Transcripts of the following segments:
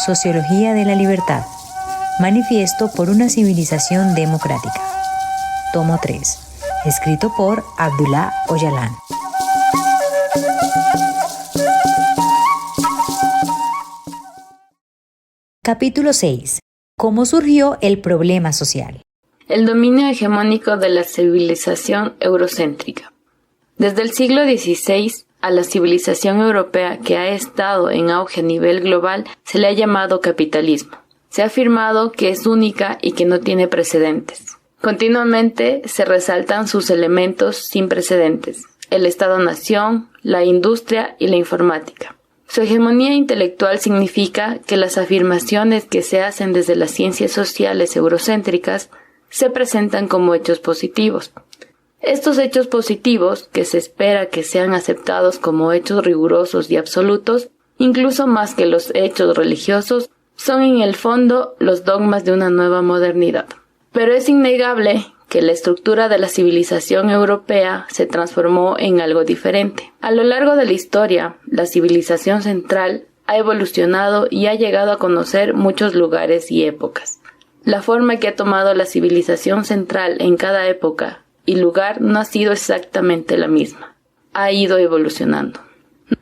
Sociología de la Libertad. Manifiesto por una civilización democrática. Tomo 3. Escrito por Abdullah Öcalan. Capítulo 6. ¿Cómo surgió el problema social? El dominio hegemónico de la civilización eurocéntrica. Desde el siglo XVI, a la civilización europea que ha estado en auge a nivel global se le ha llamado capitalismo. Se ha afirmado que es única y que no tiene precedentes. Continuamente se resaltan sus elementos sin precedentes: el Estado-nación, la industria y la informática. Su hegemonía intelectual significa que las afirmaciones que se hacen desde las ciencias sociales eurocéntricas se presentan como hechos positivos. Estos hechos positivos, que se espera que sean aceptados como hechos rigurosos y absolutos, incluso más que los hechos religiosos, son en el fondo los dogmas de una nueva modernidad. Pero es innegable que la estructura de la civilización europea se transformó en algo diferente. A lo largo de la historia, la civilización central ha evolucionado y ha llegado a conocer muchos lugares y épocas. La forma que ha tomado la civilización central en cada época y lugar no ha sido exactamente la misma. Ha ido evolucionando.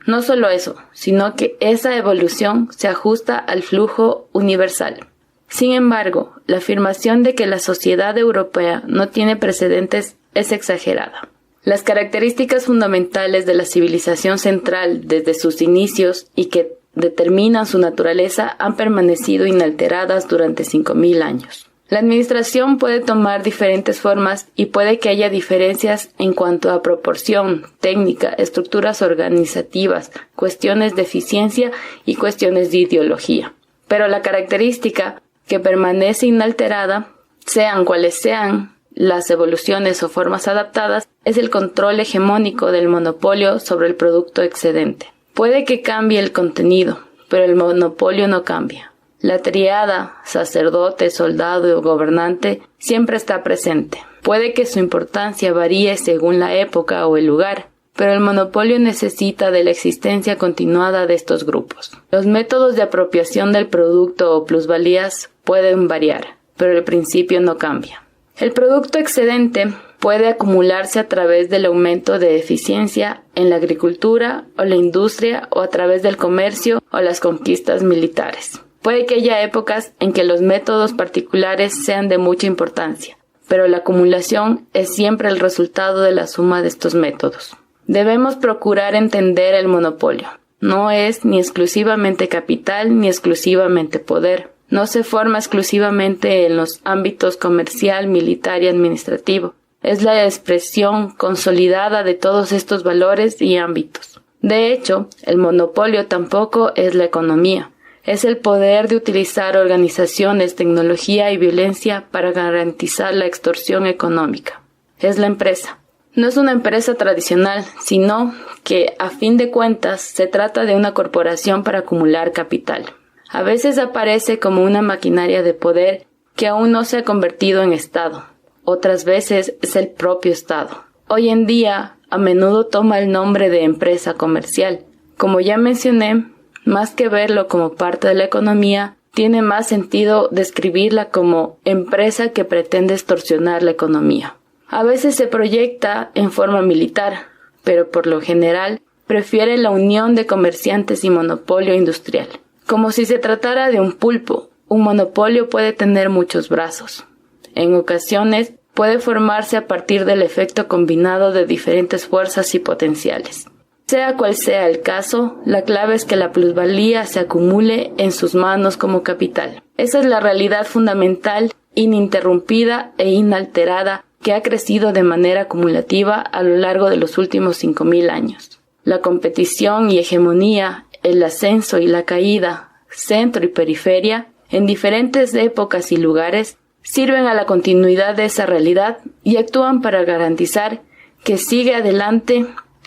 No solo eso, sino que esa evolución se ajusta al flujo universal. Sin embargo, la afirmación de que la sociedad europea no tiene precedentes es exagerada. Las características fundamentales de la civilización central desde sus inicios y que determinan su naturaleza han permanecido inalteradas durante 5.000 años. La administración puede tomar diferentes formas y puede que haya diferencias en cuanto a proporción, técnica, estructuras organizativas, cuestiones de eficiencia y cuestiones de ideología. Pero la característica que permanece inalterada, sean cuales sean las evoluciones o formas adaptadas, es el control hegemónico del monopolio sobre el producto excedente. Puede que cambie el contenido, pero el monopolio no cambia. La tríada, sacerdote, soldado y gobernante, siempre está presente. Puede que su importancia varíe según la época o el lugar, pero el monopolio necesita de la existencia continuada de estos grupos. Los métodos de apropiación del producto o plusvalías pueden variar, pero el principio no cambia. El producto excedente puede acumularse a través del aumento de eficiencia en la agricultura o la industria o a través del comercio o las conquistas militares. Puede que haya épocas en que los métodos particulares sean de mucha importancia, pero la acumulación es siempre el resultado de la suma de estos métodos. Debemos procurar entender el monopolio. No es ni exclusivamente capital ni exclusivamente poder. No se forma exclusivamente en los ámbitos comercial, militar y administrativo. Es la expresión consolidada de todos estos valores y ámbitos. De hecho, el monopolio tampoco es la economía. Es el poder de utilizar organizaciones, tecnología y violencia para garantizar la extorsión económica. Es la empresa. No es una empresa tradicional, sino que, a fin de cuentas, se trata de una corporación para acumular capital. A veces aparece como una maquinaria de poder que aún no se ha convertido en Estado. Otras veces es el propio Estado. Hoy en día, a menudo toma el nombre de empresa comercial. Como ya mencioné, más que verlo como parte de la economía, tiene más sentido describirla como empresa que pretende extorsionar la economía. A veces se proyecta en forma militar, pero por lo general prefiere la unión de comerciantes y monopolio industrial. Como si se tratara de un pulpo, un monopolio puede tener muchos brazos. En ocasiones puede formarse a partir del efecto combinado de diferentes fuerzas y potenciales. Sea cual sea el caso, la clave es que la plusvalía se acumule en sus manos como capital. Esa es la realidad fundamental, ininterrumpida e inalterada, que ha crecido de manera acumulativa a lo largo de los últimos 5.000 años. La competición y hegemonía, el ascenso y la caída, centro y periferia, en diferentes épocas y lugares, sirven a la continuidad de esa realidad y actúan para garantizar que sigue adelante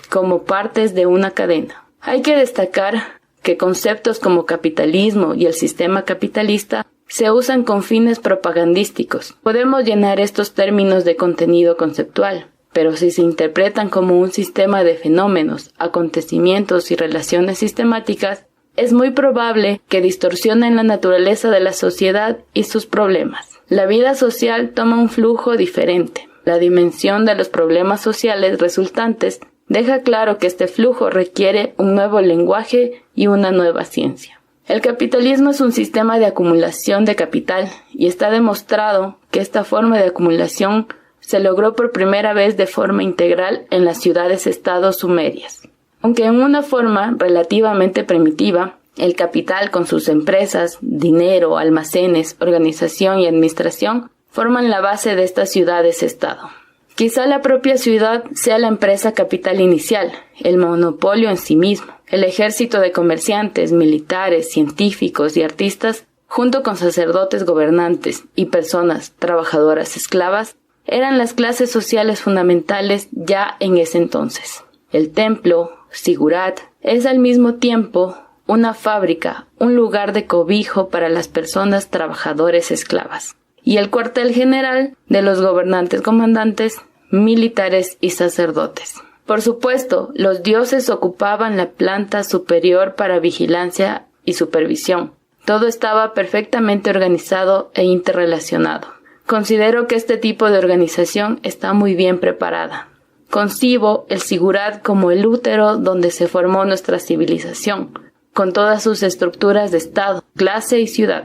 como partes de una cadena. Hay que destacar que conceptos como capitalismo y el sistema capitalista se usan con fines propagandísticos. Podemos llenar estos términos de contenido conceptual, pero si se interpretan como un sistema de fenómenos, acontecimientos y relaciones sistemáticas, es muy probable que distorsionen la naturaleza de la sociedad y sus problemas. La vida social toma un flujo diferente. La dimensión de los problemas sociales resultantes deja claro que este flujo requiere un nuevo lenguaje y una nueva ciencia. El capitalismo es un sistema de acumulación de capital y está demostrado que esta forma de acumulación se logró por primera vez de forma integral en las ciudades-estados sumerias. Aunque en una forma relativamente primitiva, el capital con sus empresas, dinero, almacenes, organización y administración forman la base de estas ciudades-estado. Quizá la propia ciudad sea la empresa capital inicial, el monopolio en sí mismo. El ejército de comerciantes, militares, científicos y artistas, junto con sacerdotes gobernantes y personas trabajadoras esclavas, eran las clases sociales fundamentales ya en ese entonces. El templo, Sigurat, es al mismo tiempo una fábrica, un lugar de cobijo para las personas trabajadoras esclavas, y el cuartel general de los gobernantes comandantes, militares y sacerdotes. Por supuesto, los dioses ocupaban la planta superior para vigilancia y supervisión. Todo estaba perfectamente organizado e interrelacionado. Considero que este tipo de organización está muy bien preparada. Concibo el Sigurat como el útero donde se formó nuestra civilización, con todas sus estructuras de Estado, clase y ciudad.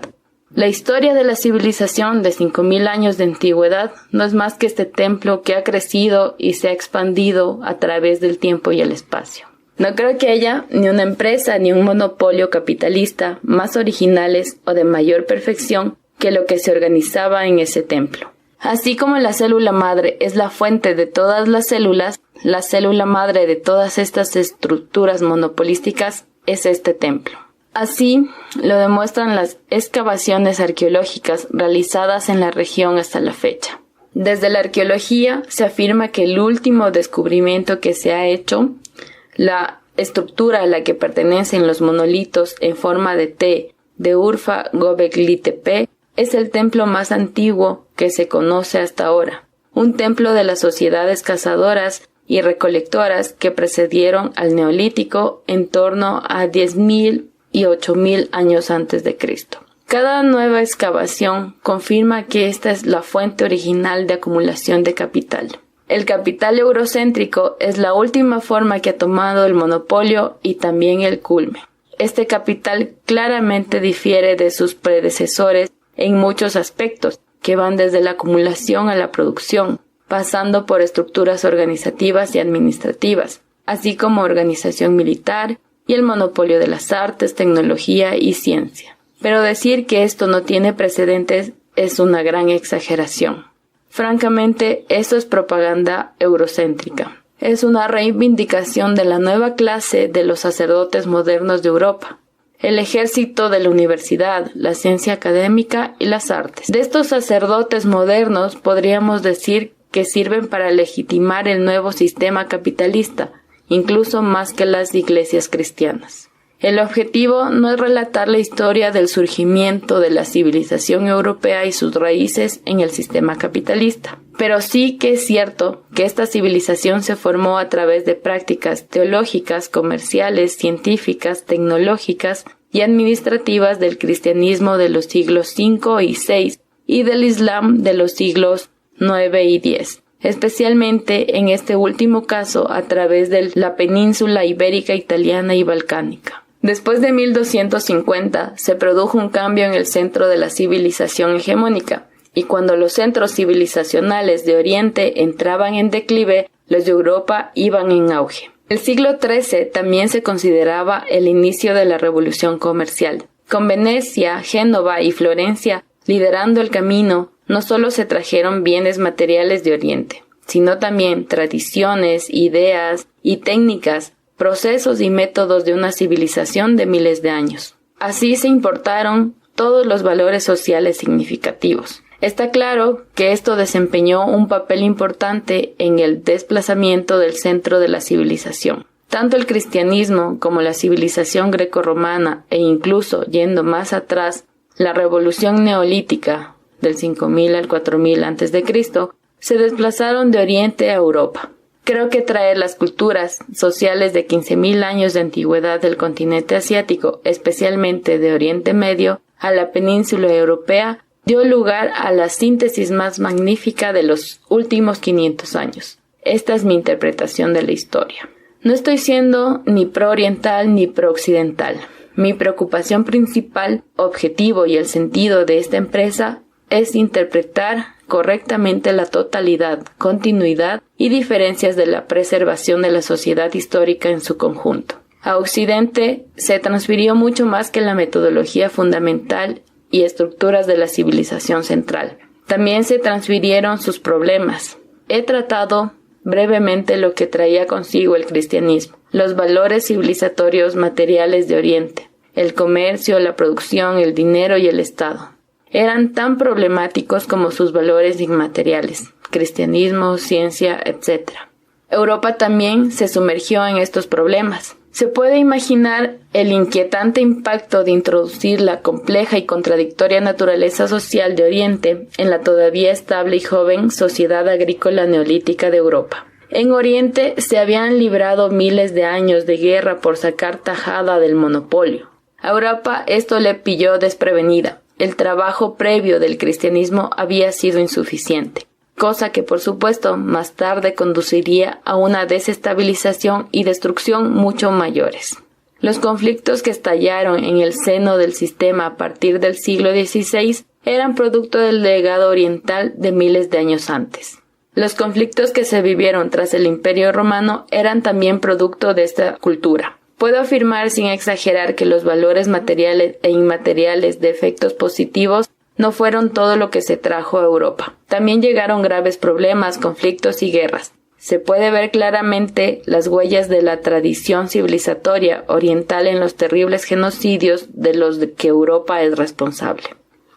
La historia de la civilización de 5.000 años de antigüedad no es más que este templo que ha crecido y se ha expandido a través del tiempo y el espacio. No creo que haya ni una empresa ni un monopolio capitalista más originales o de mayor perfección que lo que se organizaba en ese templo. Así como la célula madre es la fuente de todas las células, la célula madre de todas estas estructuras monopolísticas es este templo. Así lo demuestran las excavaciones arqueológicas realizadas en la región hasta la fecha. Desde la arqueología se afirma que el último descubrimiento que se ha hecho, la estructura a la que pertenecen los monolitos en forma de T de Urfa Göbekli Tepe, es el templo más antiguo que se conoce hasta ahora, un templo de las sociedades cazadoras y recolectoras que precedieron al Neolítico en torno a 10.000 y 8.000 años antes de Cristo. Cada nueva excavación confirma que esta es la fuente original de acumulación de capital. El capital eurocéntrico es la última forma que ha tomado el monopolio y también el culmen. Este capital claramente difiere de sus predecesores en muchos aspectos, que van desde la acumulación a la producción, pasando por estructuras organizativas y administrativas, así como organización militar y el monopolio de las artes, tecnología y ciencia. Pero decir que esto no tiene precedentes es una gran exageración. Francamente, esto es propaganda eurocéntrica. Es una reivindicación de la nueva clase de los sacerdotes modernos de Europa. El ejército de la universidad, la ciencia académica y las artes. De estos sacerdotes modernos podríamos decir que sirven para legitimar el nuevo sistema capitalista, incluso más que las iglesias cristianas. El objetivo no es relatar la historia del surgimiento de la civilización europea y sus raíces en el sistema capitalista, pero sí que es cierto que esta civilización se formó a través de prácticas teológicas, comerciales, científicas, tecnológicas y administrativas del cristianismo de los siglos V y VI y del Islam de los siglos IX y X. Especialmente en este último caso a través de la península ibérica, italiana y balcánica. Después de 1250 se produjo un cambio en el centro de la civilización hegemónica, y cuando los centros civilizacionales de Oriente entraban en declive, los de Europa iban en auge. El siglo XIII también se consideraba el inicio de la revolución comercial. Con Venecia, Génova y Florencia liderando el camino, no solo se trajeron bienes materiales de Oriente, sino también tradiciones, ideas y técnicas, procesos y métodos de una civilización de miles de años. Así se importaron todos los valores sociales significativos. Está claro que esto desempeñó un papel importante en el desplazamiento del centro de la civilización. Tanto el cristianismo como la civilización grecorromana e incluso, yendo más atrás, la revolución neolítica del 5000 al 4000 a.C., se desplazaron de Oriente a Europa. Creo que traer las culturas sociales de 15.000 años de antigüedad del continente asiático, especialmente de Oriente Medio, a la península europea, dio lugar a la síntesis más magnífica de los últimos 500 años. Esta es mi interpretación de la historia. No estoy siendo ni pro-oriental ni pro-occidental. Mi preocupación principal, objetivo y el sentido de esta empresa es interpretar correctamente la totalidad, continuidad y diferencias de la preservación de la sociedad histórica en su conjunto. A Occidente se transfirió mucho más que la metodología fundamental y estructuras de la civilización central. También se transfirieron sus problemas. He tratado brevemente lo que traía consigo el cristianismo, los valores civilizatorios materiales de Oriente, el comercio, la producción, el dinero y el Estado. Eran tan problemáticos como sus valores inmateriales, cristianismo, ciencia, etc. Europa también se sumergió en estos problemas. Se puede imaginar el inquietante impacto de introducir la compleja y contradictoria naturaleza social de Oriente en la todavía estable y joven sociedad agrícola neolítica de Europa. En Oriente se habían librado miles de años de guerra por sacar tajada del monopolio. A Europa esto le pilló desprevenida. El trabajo previo del cristianismo había sido insuficiente, cosa que por supuesto más tarde conduciría a una desestabilización y destrucción mucho mayores. Los conflictos que estallaron en el seno del sistema a partir del siglo XVI eran producto del legado oriental de miles de años antes. Los conflictos que se vivieron tras el Imperio Romano eran también producto de esta cultura. Puedo afirmar sin exagerar que los valores materiales e inmateriales de efectos positivos no fueron todo lo que se trajo a Europa. También llegaron graves problemas, conflictos y guerras. Se puede ver claramente las huellas de la tradición civilizatoria oriental en los terribles genocidios de los que Europa es responsable.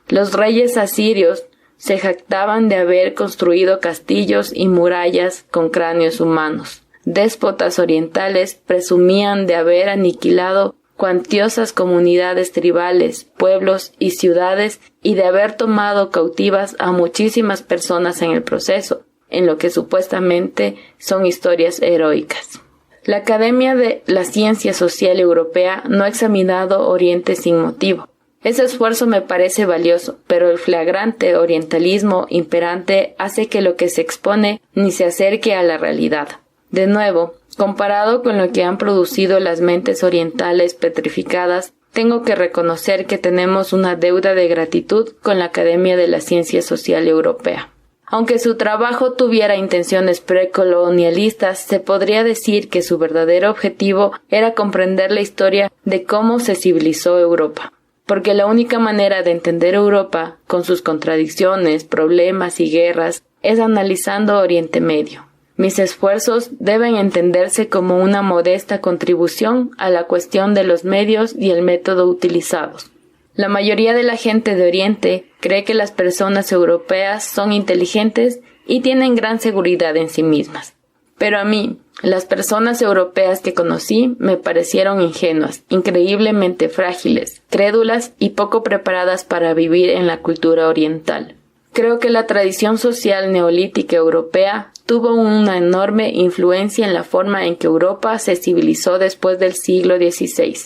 Los reyes asirios se jactaban de haber construido castillos y murallas con cráneos humanos. Déspotas orientales presumían de haber aniquilado cuantiosas comunidades tribales, pueblos y ciudades y de haber tomado cautivas a muchísimas personas en el proceso, en lo que supuestamente son historias heroicas. La Academia de la Ciencia Social Europea no ha examinado Oriente sin motivo. Ese esfuerzo me parece valioso, pero el flagrante orientalismo imperante hace que lo que se expone ni se acerque a la realidad. De nuevo, comparado con lo que han producido las mentes orientales petrificadas, tengo que reconocer que tenemos una deuda de gratitud con la Academia de la Ciencia Social Europea. Aunque su trabajo tuviera intenciones precolonialistas, se podría decir que su verdadero objetivo era comprender la historia de cómo se civilizó Europa. Porque la única manera de entender Europa, con sus contradicciones, problemas y guerras, es analizando Oriente Medio. Mis esfuerzos deben entenderse como una modesta contribución a la cuestión de los medios y el método utilizados. La mayoría de la gente de Oriente cree que las personas europeas son inteligentes y tienen gran seguridad en sí mismas. Pero a mí, las personas europeas que conocí me parecieron ingenuas, increíblemente frágiles, crédulas y poco preparadas para vivir en la cultura oriental. Creo que la tradición social neolítica europea tuvo una enorme influencia en la forma en que Europa se civilizó después del siglo XVI.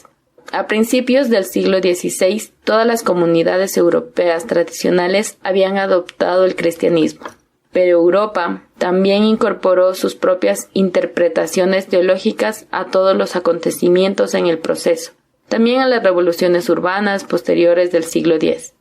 A principios del siglo XVI, todas las comunidades europeas tradicionales habían adoptado el cristianismo, pero Europa también incorporó sus propias interpretaciones teológicas a todos los acontecimientos en el proceso, también a las revoluciones urbanas posteriores del siglo X.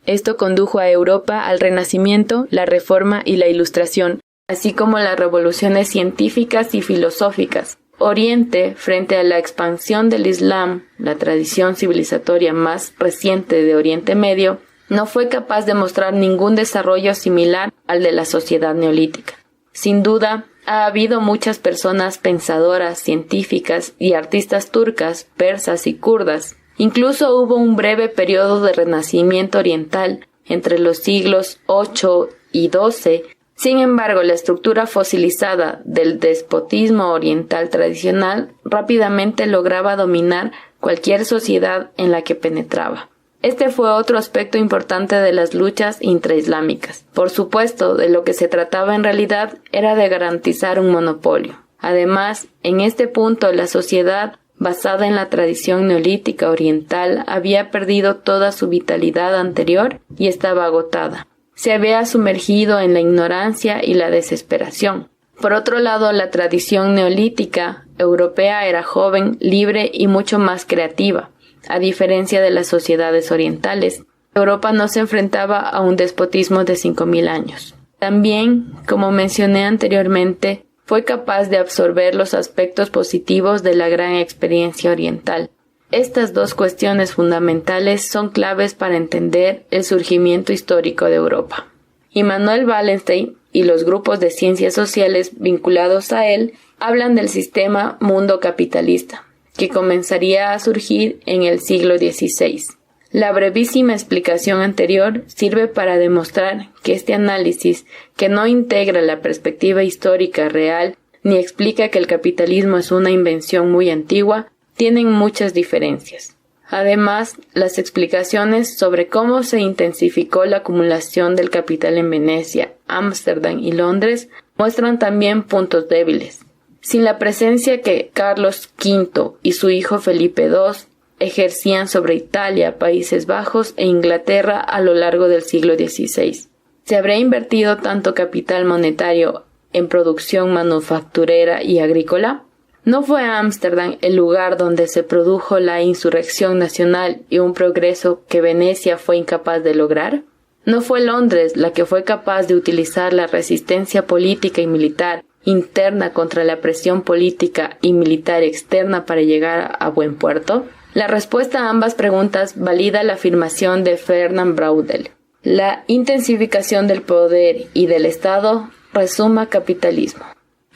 Esto condujo a Europa al Renacimiento, la Reforma y la Ilustración, así como las revoluciones científicas y filosóficas. Oriente, frente a la expansión del Islam, la tradición civilizatoria más reciente de Oriente Medio, no fue capaz de mostrar ningún desarrollo similar al de la sociedad neolítica. Sin duda, ha habido muchas personas pensadoras, científicas y artistas turcas, persas y kurdas. Incluso hubo un breve periodo de renacimiento oriental entre los siglos VIII y XII. Sin embargo, la estructura fosilizada del despotismo oriental tradicional rápidamente lograba dominar cualquier sociedad en la que penetraba. Este fue otro aspecto importante de las luchas intraislámicas. Por supuesto, de lo que se trataba en realidad era de garantizar un monopolio. Además, en este punto la sociedad, basada en la tradición neolítica oriental, había perdido toda su vitalidad anterior y estaba agotada. Se había sumergido en la ignorancia y la desesperación. Por otro lado, la tradición neolítica europea era joven, libre y mucho más creativa. A diferencia de las sociedades orientales, Europa no se enfrentaba a un despotismo de 5.000 años. También, como mencioné anteriormente, fue capaz de absorber los aspectos positivos de la gran experiencia oriental. Estas dos cuestiones fundamentales son claves para entender el surgimiento histórico de Europa. Immanuel Wallenstein y los grupos de ciencias sociales vinculados a él hablan del sistema mundo capitalista, que comenzaría a surgir en el siglo XVI. La brevísima explicación anterior sirve para demostrar que este análisis, que no integra la perspectiva histórica real ni explica que el capitalismo es una invención muy antigua, tienen muchas diferencias. Además, las explicaciones sobre cómo se intensificó la acumulación del capital en Venecia, Ámsterdam y Londres muestran también puntos débiles. Sin la presencia que Carlos V y su hijo Felipe II ejercían sobre Italia, Países Bajos e Inglaterra a lo largo del siglo XVI. ¿Se habría invertido tanto capital monetario en producción manufacturera y agrícola? ¿No fue Ámsterdam el lugar donde se produjo la insurrección nacional y un progreso que Venecia fue incapaz de lograr? ¿No fue Londres la que fue capaz de utilizar la resistencia política y militar interna contra la presión política y militar externa para llegar a buen puerto? La respuesta a ambas preguntas valida la afirmación de Fernand Braudel. La intensificación del poder y del Estado resuma capitalismo.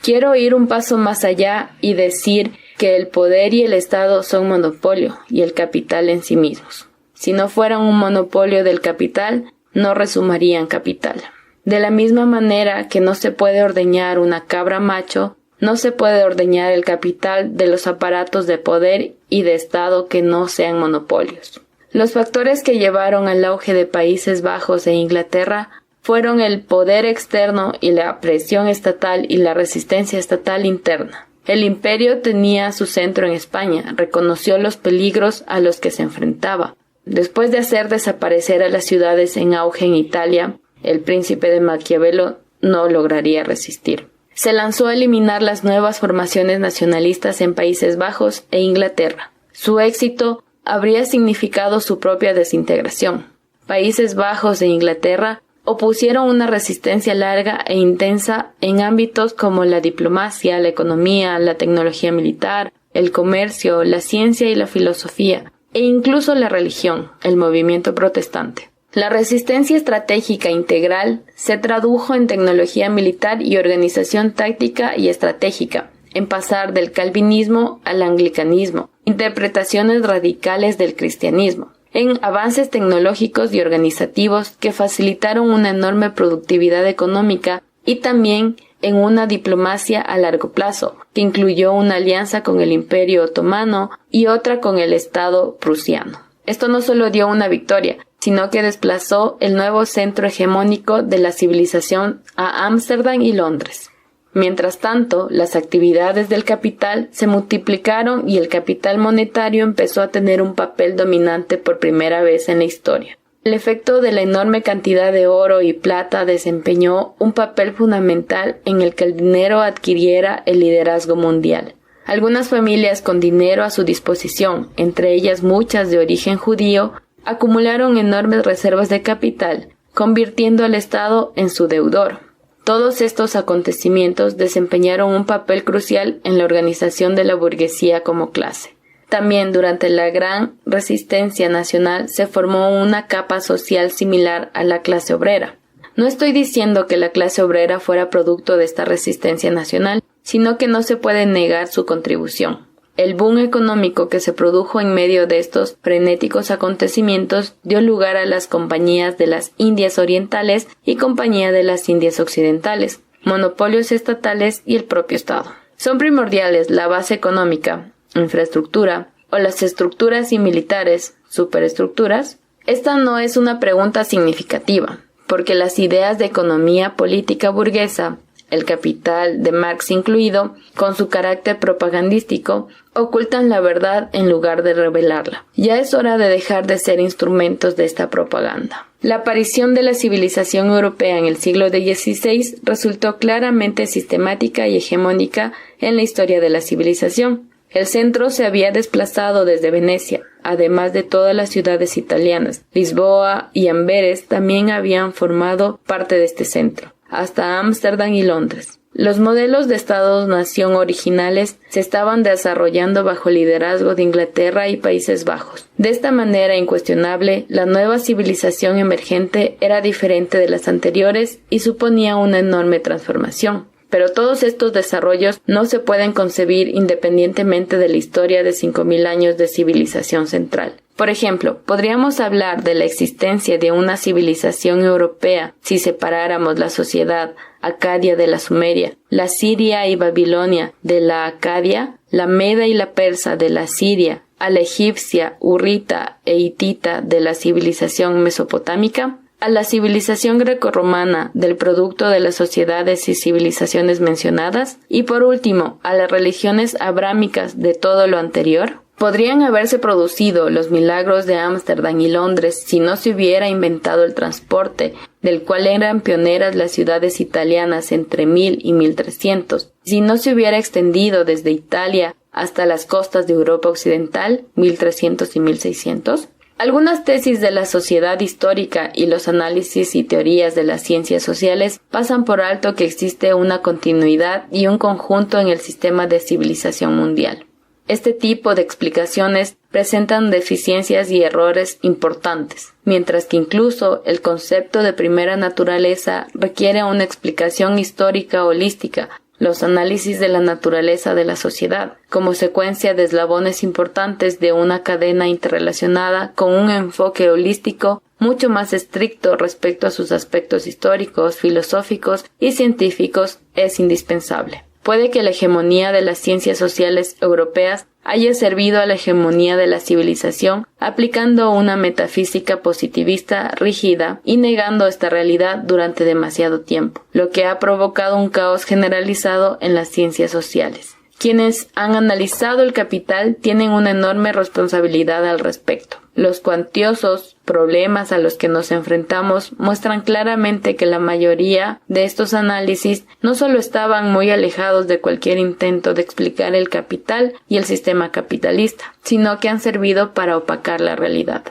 Quiero ir un paso más allá y decir que el poder y el Estado son monopolio y el capital en sí mismos. Si no fueran un monopolio del capital, no resumarían capital. De la misma manera que no se puede ordeñar una cabra macho, no se puede ordeñar el capital de los aparatos de poder y de Estado que no sean monopolios. Los factores que llevaron al auge de Países Bajos e Inglaterra fueron el poder externo y la presión estatal y la resistencia estatal interna. El imperio tenía su centro en España, reconoció los peligros a los que se enfrentaba. Después de hacer desaparecer a las ciudades en auge en Italia, el príncipe de Maquiavelo no lograría resistir. Se lanzó a eliminar las nuevas formaciones nacionalistas en Países Bajos e Inglaterra. Su éxito habría significado su propia desintegración. Países Bajos e Inglaterra opusieron una resistencia larga e intensa en ámbitos como la diplomacia, la economía, la tecnología militar, el comercio, la ciencia y la filosofía, e incluso la religión, el movimiento protestante. La resistencia estratégica integral se tradujo en tecnología militar y organización táctica y estratégica, en pasar del calvinismo al anglicanismo, interpretaciones radicales del cristianismo, en avances tecnológicos y organizativos que facilitaron una enorme productividad económica y también en una diplomacia a largo plazo, que incluyó una alianza con el Imperio Otomano y otra con el Estado prusiano. Esto no solo dio una victoria, sino que desplazó el nuevo centro hegemónico de la civilización a Ámsterdam y Londres. Mientras tanto, las actividades del capital se multiplicaron y el capital monetario empezó a tener un papel dominante por primera vez en la historia. El efecto de la enorme cantidad de oro y plata desempeñó un papel fundamental en el que el dinero adquiriera el liderazgo mundial. Algunas familias con dinero a su disposición, entre ellas muchas de origen judío, acumularon enormes reservas de capital, convirtiendo al Estado en su deudor. Todos estos acontecimientos desempeñaron un papel crucial en la organización de la burguesía como clase. También durante la gran resistencia nacional se formó una capa social similar a la clase obrera. No estoy diciendo que la clase obrera fuera producto de esta resistencia nacional, sino que no se puede negar su contribución. El boom económico que se produjo en medio de estos frenéticos acontecimientos dio lugar a las compañías de las Indias Orientales y Compañía de las Indias Occidentales, monopolios estatales y el propio Estado. Son primordiales la base económica, infraestructura, o las estructuras y militares, superestructuras, Esta no es una pregunta significativa, porque las ideas de economía política burguesa, El Capital de Marx incluido, con su carácter propagandístico, ocultan la verdad en lugar de revelarla. Ya es hora de dejar de ser instrumentos de esta propaganda. La aparición de la civilización europea en el siglo XVI resultó claramente sistemática y hegemónica en la historia de la civilización. El centro se había desplazado desde Venecia, además de todas las ciudades italianas. Lisboa y Amberes también habían formado parte de este centro, hasta Ámsterdam y Londres. Los modelos de Estados-nación originales se estaban desarrollando bajo el liderazgo de Inglaterra y Países Bajos. De esta manera incuestionable, la nueva civilización emergente era diferente de las anteriores y suponía una enorme transformación. Pero todos estos desarrollos no se pueden concebir independientemente de la historia de 5.000 años de civilización central. Por ejemplo, podríamos hablar de la existencia de una civilización europea si separáramos la sociedad acadia de la sumeria, la siria y babilonia de la acadia, la meda y la persa de la siria, a la egipcia, hurrita e hitita de la civilización mesopotámica, a la civilización grecorromana del producto de las sociedades y civilizaciones mencionadas, y por último, a las religiones abrámicas de todo lo anterior. ¿Podrían haberse producido los milagros de Ámsterdam y Londres si no se hubiera inventado el transporte, del cual eran pioneras las ciudades italianas entre 1000 y 1300, si no se hubiera extendido desde Italia hasta las costas de Europa Occidental, 1300 y 1600? Algunas tesis de la sociedad histórica y los análisis y teorías de las ciencias sociales pasan por alto que existe una continuidad y un conjunto en el sistema de civilización mundial. Este tipo de explicaciones presentan deficiencias y errores importantes, mientras que incluso el concepto de primera naturaleza requiere una explicación histórica holística, los análisis de la naturaleza de la sociedad, como secuencia de eslabones importantes de una cadena interrelacionada con un enfoque holístico mucho más estricto respecto a sus aspectos históricos, filosóficos y científicos, es indispensable. Puede que la hegemonía de las ciencias sociales europeas haya servido a la hegemonía de la civilización, aplicando una metafísica positivista rígida y negando esta realidad durante demasiado tiempo, lo que ha provocado un caos generalizado en las ciencias sociales. Quienes han analizado el capital tienen una enorme responsabilidad al respecto. Los cuantiosos problemas a los que nos enfrentamos muestran claramente que la mayoría de estos análisis no solo estaban muy alejados de cualquier intento de explicar el capital y el sistema capitalista, sino que han servido para opacar la realidad.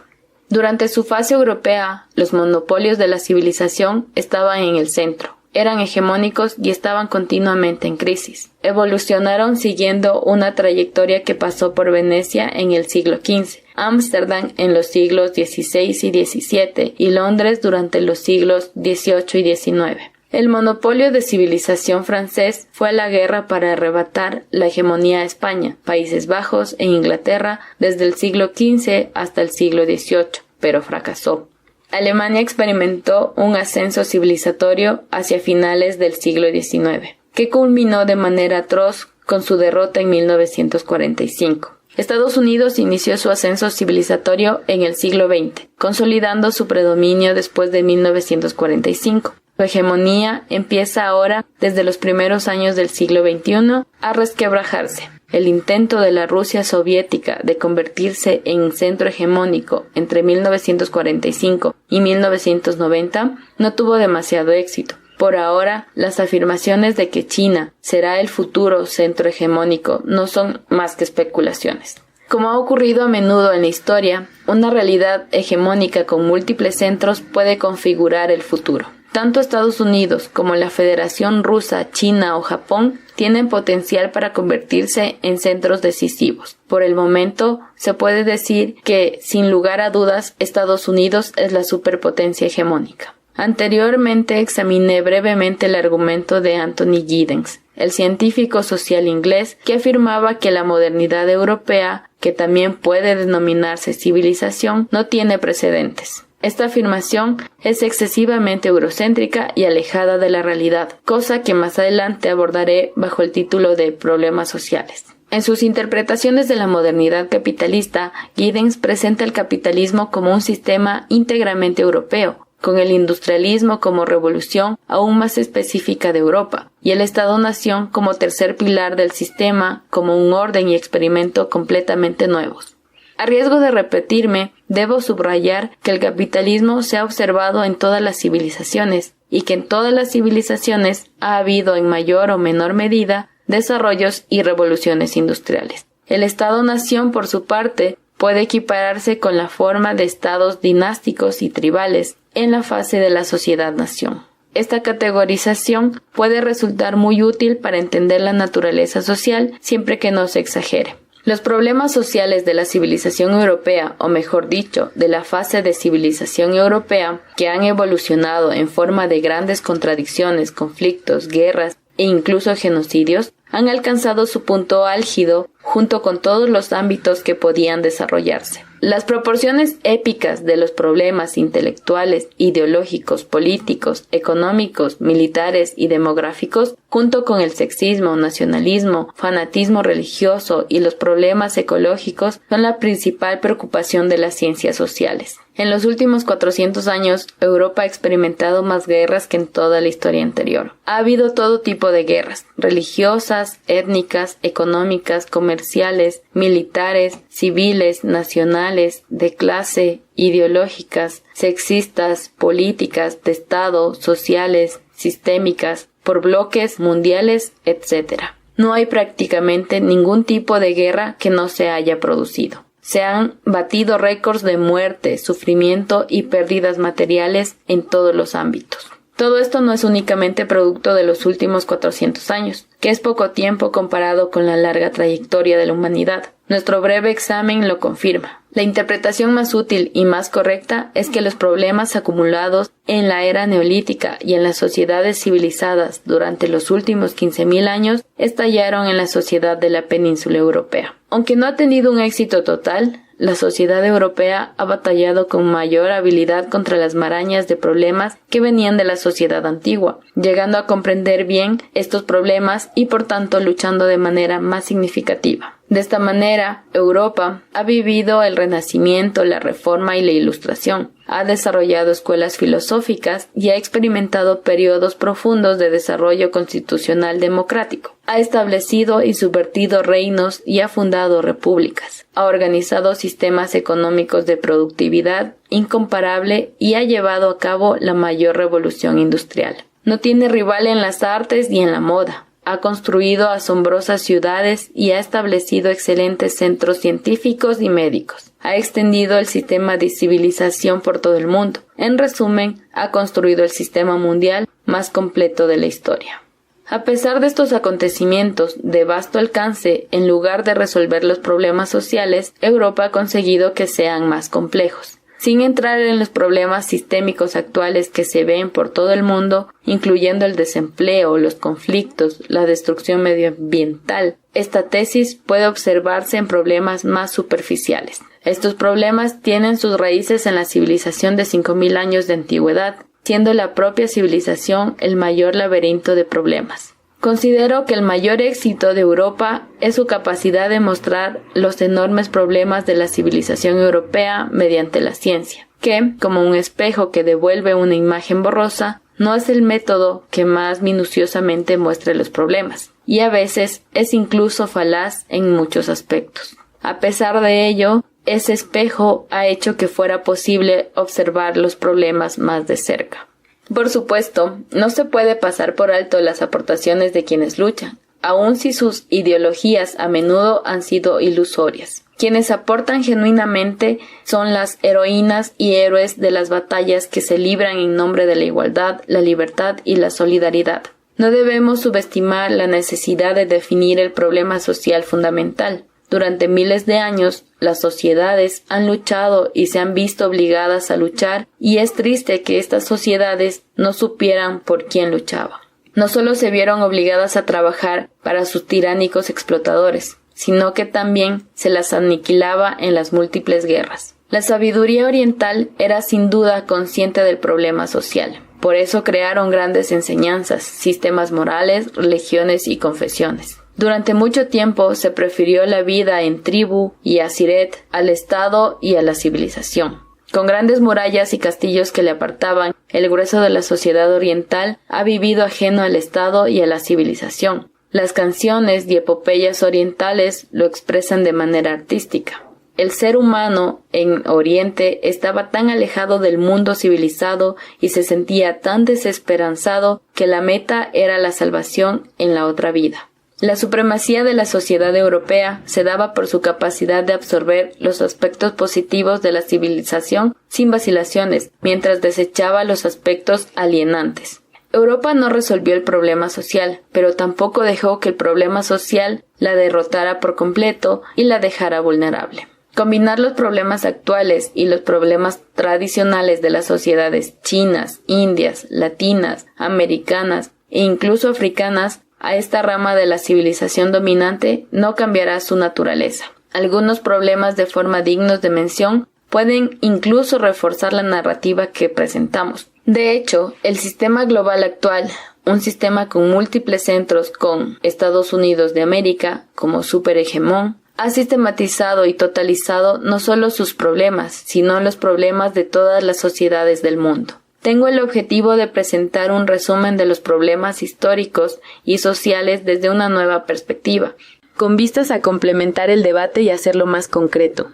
Durante su fase europea, los monopolios de la civilización estaban en el centro. Eran hegemónicos y estaban continuamente en crisis. Evolucionaron siguiendo una trayectoria que pasó por Venecia en el siglo XV, Ámsterdam en los siglos XVI y XVII y Londres durante los siglos XVIII y XIX. El monopolio de civilización francés fue a la guerra para arrebatar la hegemonía a España, Países Bajos e Inglaterra desde el siglo XV hasta el siglo XVIII, pero fracasó. Alemania experimentó un ascenso civilizatorio hacia finales del siglo XIX, que culminó de manera atroz con su derrota en 1945. Estados Unidos inició su ascenso civilizatorio en el siglo XX, consolidando su predominio después de 1945. Su hegemonía empieza ahora, desde los primeros años del siglo XXI, a resquebrajarse. El intento de la Rusia soviética de convertirse en centro hegemónico entre 1945 y 1990 no tuvo demasiado éxito. Por ahora, las afirmaciones de que China será el futuro centro hegemónico no son más que especulaciones. Como ha ocurrido a menudo en la historia, una realidad hegemónica con múltiples centros puede configurar el futuro. Tanto Estados Unidos como la Federación Rusa, China o Japón tienen potencial para convertirse en centros decisivos. Por el momento, se puede decir que, sin lugar a dudas, Estados Unidos es la superpotencia hegemónica. Anteriormente examiné brevemente el argumento de Anthony Giddens, el científico social inglés que afirmaba que la modernidad europea, que también puede denominarse civilización, no tiene precedentes. Esta afirmación es excesivamente eurocéntrica y alejada de la realidad, cosa que más adelante abordaré bajo el título de Problemas sociales. En sus interpretaciones de la modernidad capitalista, Giddens presenta el capitalismo como un sistema íntegramente europeo, con el industrialismo como revolución aún más específica de Europa, y el Estado-nación como tercer pilar del sistema, como un orden y experimento completamente nuevos. A riesgo de repetirme, debo subrayar que el capitalismo se ha observado en todas las civilizaciones, y que en todas las civilizaciones ha habido en mayor o menor medida desarrollos y revoluciones industriales. El Estado-nación, por su parte, puede equipararse con la forma de estados dinásticos y tribales en la fase de la sociedad-nación. Esta categorización puede resultar muy útil para entender la naturaleza social siempre que no se exagere. Los problemas sociales de la civilización europea, o mejor dicho, de la fase de civilización europea, que han evolucionado en forma de grandes contradicciones, conflictos, guerras e incluso genocidios, han alcanzado su punto álgido junto con todos los ámbitos que podían desarrollarse. Las proporciones épicas de los problemas intelectuales, ideológicos, políticos, económicos, militares y demográficos, junto con el sexismo, nacionalismo, fanatismo religioso y los problemas ecológicos, son la principal preocupación de las ciencias sociales. En los últimos 400 años, Europa ha experimentado más guerras que en toda la historia anterior. Ha habido todo tipo de guerras, religiosas, étnicas, económicas, comerciales, militares, civiles, nacionales, de clase, ideológicas, sexistas, políticas, de Estado, sociales, sistémicas, por bloques mundiales, etc. No hay prácticamente ningún tipo de guerra que no se haya producido. Se han batido récords de muerte, sufrimiento y pérdidas materiales en todos los ámbitos. Todo esto no es únicamente producto de los últimos 400 años, que es poco tiempo comparado con la larga trayectoria de la humanidad. Nuestro breve examen lo confirma. La interpretación más útil y más correcta es que los problemas acumulados en la era neolítica y en las sociedades civilizadas durante los últimos 15.000 años estallaron en la sociedad de la península europea. Aunque no ha tenido un éxito total, la sociedad europea ha batallado con mayor habilidad contra las marañas de problemas que venían de la sociedad antigua, llegando a comprender bien estos problemas y por tanto luchando de manera más significativa. De esta manera, Europa ha vivido el Renacimiento, la Reforma y la Ilustración, ha desarrollado escuelas filosóficas y ha experimentado periodos profundos de desarrollo constitucional democrático. Ha establecido y subvertido reinos y ha fundado repúblicas. Ha organizado sistemas económicos de productividad incomparable y ha llevado a cabo la mayor revolución industrial. No tiene rival en las artes ni en la moda. Ha construido asombrosas ciudades y ha establecido excelentes centros científicos y médicos. Ha extendido el sistema de civilización por todo el mundo. En resumen, ha construido el sistema mundial más completo de la historia. A pesar de estos acontecimientos de vasto alcance, en lugar de resolver los problemas sociales, Europa ha conseguido que sean más complejos. Sin entrar en los problemas sistémicos actuales que se ven por todo el mundo, incluyendo el desempleo, los conflictos, la destrucción medioambiental, esta tesis puede observarse en problemas más superficiales. Estos problemas tienen sus raíces en la civilización de 5.000 años de antigüedad, siendo la propia civilización el mayor laberinto de problemas. Considero que el mayor éxito de Europa es su capacidad de mostrar los enormes problemas de la civilización europea mediante la ciencia, que, como un espejo que devuelve una imagen borrosa, no es el método que más minuciosamente muestre los problemas, y a veces es incluso falaz en muchos aspectos. A pesar de ello, ese espejo ha hecho que fuera posible observar los problemas más de cerca. Por supuesto, no se puede pasar por alto las aportaciones de quienes luchan, aun si sus ideologías a menudo han sido ilusorias. Quienes aportan genuinamente son las heroínas y héroes de las batallas que se libran en nombre de la igualdad, la libertad y la solidaridad. No debemos subestimar la necesidad de definir el problema social fundamental. Durante miles de años, las sociedades han luchado y se han visto obligadas a luchar, y es triste que estas sociedades no supieran por quién luchaba. No solo se vieron obligadas a trabajar para sus tiránicos explotadores, sino que también se las aniquilaba en las múltiples guerras. La sabiduría oriental era sin duda consciente del problema social. Por eso crearon grandes enseñanzas, sistemas morales, religiones y confesiones. Durante mucho tiempo se prefirió la vida en tribu y asiret al Estado y a la civilización. Con grandes murallas y castillos que le apartaban, el grueso de la sociedad oriental ha vivido ajeno al Estado y a la civilización. Las canciones y epopeyas orientales lo expresan de manera artística. El ser humano en Oriente estaba tan alejado del mundo civilizado y se sentía tan desesperanzado que la meta era la salvación en la otra vida. La supremacía de la sociedad europea se daba por su capacidad de absorber los aspectos positivos de la civilización sin vacilaciones, mientras desechaba los aspectos alienantes. Europa no resolvió el problema social, pero tampoco dejó que el problema social la derrotara por completo y la dejara vulnerable. Combinar los problemas actuales y los problemas tradicionales de las sociedades chinas, indias, latinas, americanas e incluso africanas a esta rama de la civilización dominante no cambiará su naturaleza. Algunos problemas de forma dignos de mención pueden incluso reforzar la narrativa que presentamos. De hecho, el sistema global actual, un sistema con múltiples centros con Estados Unidos de América como superhegemón, ha sistematizado y totalizado no solo sus problemas, sino los problemas de todas las sociedades del mundo. Tengo el objetivo de presentar un resumen de los problemas históricos y sociales desde una nueva perspectiva, con vistas a complementar el debate y hacerlo más concreto.